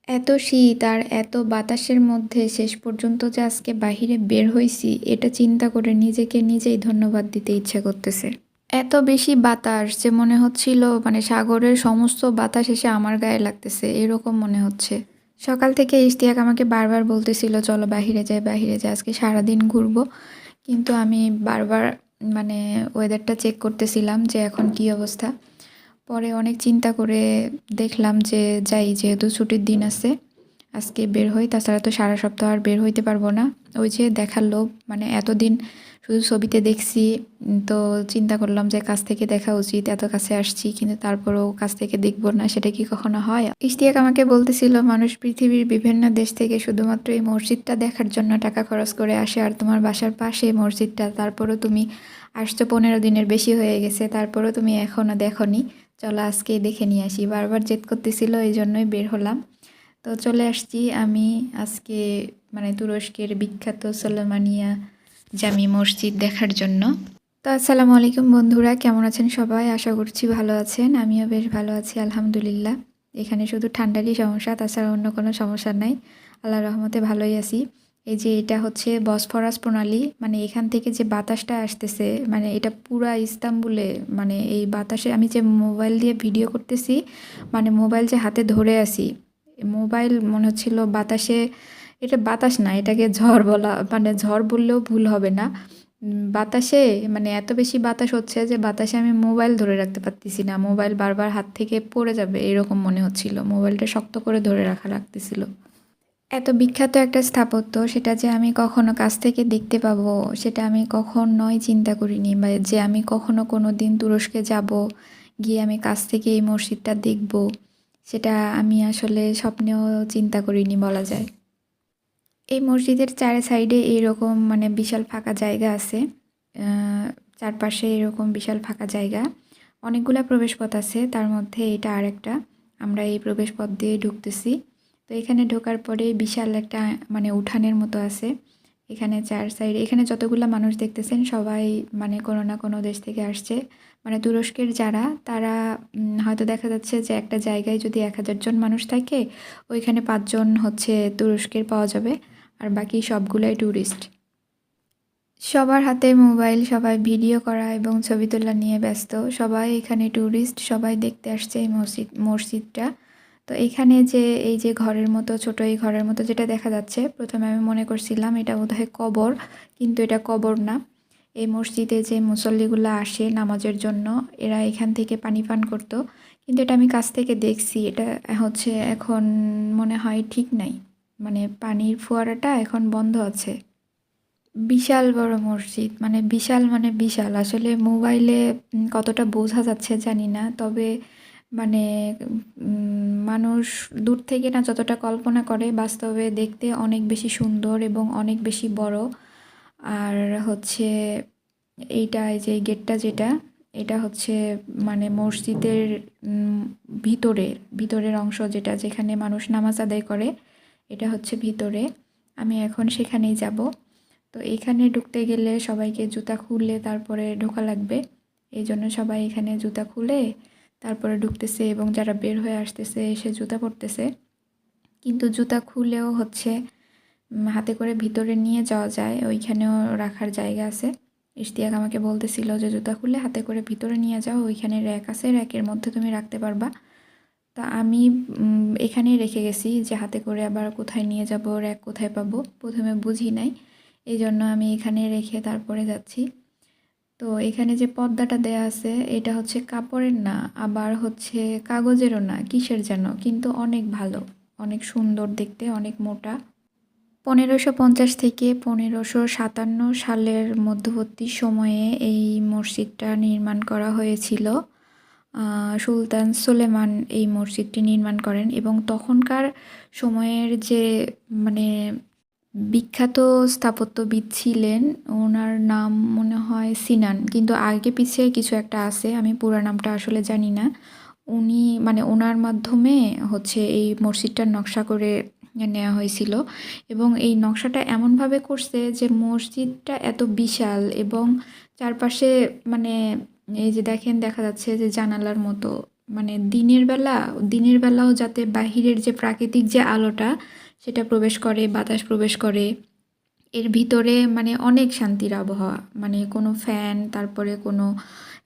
এত শীত আর এত বাতাসের মধ্যে শেষ পর্যন্ত যে আজকে বাহিরে বের হইছি এটা চিন্তা করে নিজেকে নিজেই ধন্যবাদ দিতে ইচ্ছা করতেছে। এত বেশি বাতাস যে মনে হচ্ছিল মানে সাগরের সমস্ত বাতাস এসে আমার গায়ে লাগতেছে এরকম মনে হচ্ছে। সকাল থেকে ইশতিয়াক আমাকে বারবার বলতেছিল চলো বাহিরে যাই বাহিরে যাই, আজকে সারাদিন ঘুরবো। কিন্তু আমি বারবার মানে ওয়েদারটা চেক করতেছিলাম যে এখন কি অবস্থা। পরে অনেক চিন্তা করে দেখলাম যে যাই, যেহেতু ছুটির দিন আছে আজকে বের হই, তাছাড়া তো সারা সপ্তাহ আর বের হইতে পারবো না। ওই যে দেখার লোভ, মানে এতদিন শুধু ছবিতে দেখছি, তো চিন্তা করলাম যে কাছ থেকে দেখা উচিত, এত কাছে আসছি কিন্তু তারপরেও কাছ থেকে দেখবো না, সেটা কি কখনো হয়? ইশতিয়াক আমাকে বলতেছিল মানুষ পৃথিবীর বিভিন্ন দেশ থেকে শুধুমাত্র এই মসজিদটা দেখার জন্য টাকা খরচ করে আসে, আর তোমার বাসার পাশে মসজিদটা, তারপরও তুমি আসছো 15 দিনের বেশি হয়ে গেছে, তারপরও তুমি এখনও দেখোনি। চলো আজকে দেখে নিয়ে আসি, বারবার জেদ করতেছিল, এই জন্যই বের হলাম। তো চলে আসছি আমি আজকে মানে তুরস্কের বিখ্যাত সুলেমানিয়া জামি মসজিদ দেখার জন্য। তো আসসালামু আলাইকুম বন্ধুরা, কেমন আছেন সবাই? আশা করছি ভালো আছেন, আমিও বেশ ভালো আছি আলহামদুলিল্লাহ। এখানে শুধু ঠান্ডারই সমস্যা, তাছাড়া অন্য কোনো সমস্যা নাই, আল্লাহর রহমতে ভালোই আছি। এই যে এটা হচ্ছে বসফরাস প্রণালী, মানে এখান থেকে যে বাতাসটা আসতেছে মানে এটা পুরা ইস্তাম্বুলে, মানে এই বাতাসে আমি যে মোবাইল দিয়ে ভিডিও করতেছি, মানে মোবাইল যে হাতে ধরে আছি, মোবাইল মনে হচ্ছিল বাতাসে, এটা বাতাস না, এটাকে ঝড় বলা, মানে ঝড় বললেও ভুল হবে না। বাতাসে মানে এত বেশি বাতাস হচ্ছে যে বাতাসে আমি মোবাইল ধরে রাখতে পারতেছি না, মোবাইল বারবার হাত থেকে পড়ে যাবে এরকম মনে হচ্ছিল, মোবাইলটা শক্ত করে ধরে রাখা লাগতেছিল। এত বিখ্যাত একটা স্থাপত্য, সেটা যে আমি কখনো কাছ থেকে দেখতে পাবো সেটা আমি কখনোই চিন্তা করিনি, বা যে আমি কখনো কোনো দিন তুরস্কে যাব, গিয়ে আমি কাছ থেকে এই মসজিদটা দেখব, সেটা আমি আসলে স্বপ্নেও চিন্তা করিনি বলা যায়। এই মসজিদের চারি সাইডে এরকম মানে বিশাল ফাঁকা জায়গা আছে, চারপাশে এরকম বিশাল ফাঁকা জায়গা, অনেকগুলা প্রবেশপথ আছে, তার মধ্যে এটা আরেকটা। আমরা এই প্রবেশপথ দিয়ে ঢুকতেছি। তো এখানে ঢোকার পরে বিশাল একটা মানে উঠানের মতো আছে। এখানে চার সাইডে এখানে যতগুলা মানুষ দেখতেছেন সবাই মানে কোনো না কোনো দেশ থেকে আসছে, মানে তুরস্কের যারা, তারা হয়তো দেখা যাচ্ছে যে একটা জায়গায় যদি 1000 জন মানুষ থাকে, ওইখানে 5 জন হচ্ছে তুরস্কের পাওয়া যাবে, আর বাকি সবগুলাই ট্যুরিস্ট। সবার হাতে মোবাইল, সবাই ভিডিও করা এবং ছবি তোলা নিয়ে ব্যস্ত, সবাই এখানে ট্যুরিস্ট, সবাই দেখতে আসছে এই মসজিদটা। তো এখানে যে এই যে ঘরের মতো ছোট, এই ঘরের মতো যেটা দেখা যাচ্ছে, প্রথমে আমি মনে করছিলাম এটা বোধহয় কবর, কিন্তু এটা কবর না। এই মসজিদে যে মুসল্লিগুলো আসে নামাজের জন্য, এরা এখান থেকে পানি পান করতো, কিন্তু এটা আমি কাছ থেকে দেখছি, এটা হচ্ছে এখন মনে হয় ঠিক নাই, মানে পানির ফোয়ারাটা এখন বন্ধ আছে। বিশাল বড় মসজিদ, মানে বিশাল, মানে বিশাল, আসলে মোবাইলে কতটা বোঝা যাচ্ছে জানি না, তবে মানে মানুষ দূর থেকে না যতটা কল্পনা করে, বাস্তবে দেখতে অনেক বেশি সুন্দর এবং অনেক বেশি বড়। আর হচ্ছে এইটা, এই যে গেটটা যেটা, এটা হচ্ছে মানে মসজিদের ভিতরের ভিতরের অংশ, যেটা যেখানে মানুষ নামাজ আদায় করে, এটা হচ্ছে ভিতরে। আমি এখন সেখানেই যাব। তো এখানে ঢুকতে গেলে সবাইকে জুতা খুলে তারপরে ঢোকা লাগবে, এই জন্য সবাই এখানে জুতা খুলে তারপরে ঢুকতেছে, এবং যারা বের হয়ে আসতেছে এসে জুতা পরতেছে। কিন্তু জুতা খুলেও হচ্ছে হাতে করে ভিতরে নিয়ে যাওয়া যায়, ওইখানেও রাখার জায়গা আছে। ইশতিয়াক আমাকে বলতেছিল যে জুতা খুলে হাতে করে ভিতরে নিয়ে যাও, ওইখানে র্যাক আছে, র্যাকের মধ্যে তুমি রাখতে পারবা। তা আমি এখানেই রেখে গেছি, যে হাতে করে আবার কোথায় নিয়ে যাব, র্যাক কোথায় পাবো, প্রথমে বুঝি নাই, এই জন্য আমি এখানে রেখে তারপরে যাচ্ছি। তো এখানে যে পর্দাটা দেয়া আছে, এটা হচ্ছে কাপড়ের না, আবার হচ্ছে কাগজেরও না, কিসের যেন, কিন্তু অনেক ভালো, অনেক সুন্দর দেখতে, অনেক মোটা। 1550 থেকে 1557 সালের মধ্যবর্তী সময়ে এই মসজিদটা নির্মাণ করা হয়েছিল। সুলতান সুলেমান এই মসজিদটি নির্মাণ করেন, এবং তখনকার সময়ের যে মানে বিখ্যাত স্থাপত্যবিদ ছিলেন, ওনার নাম মনে হয় সিনান, কিন্তু আগে পিছিয়ে কিছু একটা আছে, আমি পুরো নামটা আসলে জানি না। উনি মানে ওনার মাধ্যমে হচ্ছে এই মসজিদটার নকশা করে নেওয়া হয়েছিল, এবং এই নকশাটা এমনভাবে করছে যে মসজিদটা এত বিশাল, এবং চারপাশে মানে এই যে দেখেন দেখা যাচ্ছে যে জানালার মতো, মানে দিনের বেলাও যাতে বাহিরের যে প্রাকৃতিক যে আলোটা সেটা প্রবেশ করে, বাতাস প্রবেশ করে। এর ভিতরে মানে অনেক শান্তির আবহাওয়া, মানে কোনো ফ্যান, তারপরে কোনো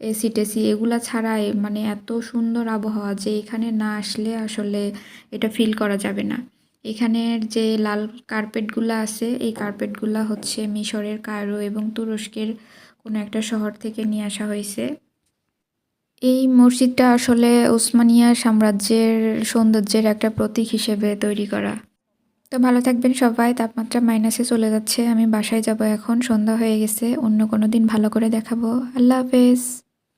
এসি টেসি এগুলা ছাড়াই মানে এত সুন্দর আবহাওয়া যে এখানে না আসলে আসলে এটা ফিল করা যাবে না। এখানের যে লাল কার্পেটগুলা আছে, এই কার্পেটগুলা হচ্ছে মিশরের কায়রো এবং তুরস্কের কোনো একটা শহর থেকে নিয়ে আসা হয়েছে। এই মসজিদটা আসলে ওসমানিয়া সাম্রাজ্যের সৌন্দর্যের একটা প্রতীক হিসেবে তৈরি করা। তো ভালো থাকবেন সবাই। তাপমাত্রা মাইনাসে চলে যাচ্ছে, আমি বাসায় যাব এখন, সন্ধ্যা হয়ে গেছে। অন্য কোনো দিন ভালো করে দেখাবো। আল্লাহ হাফেজ।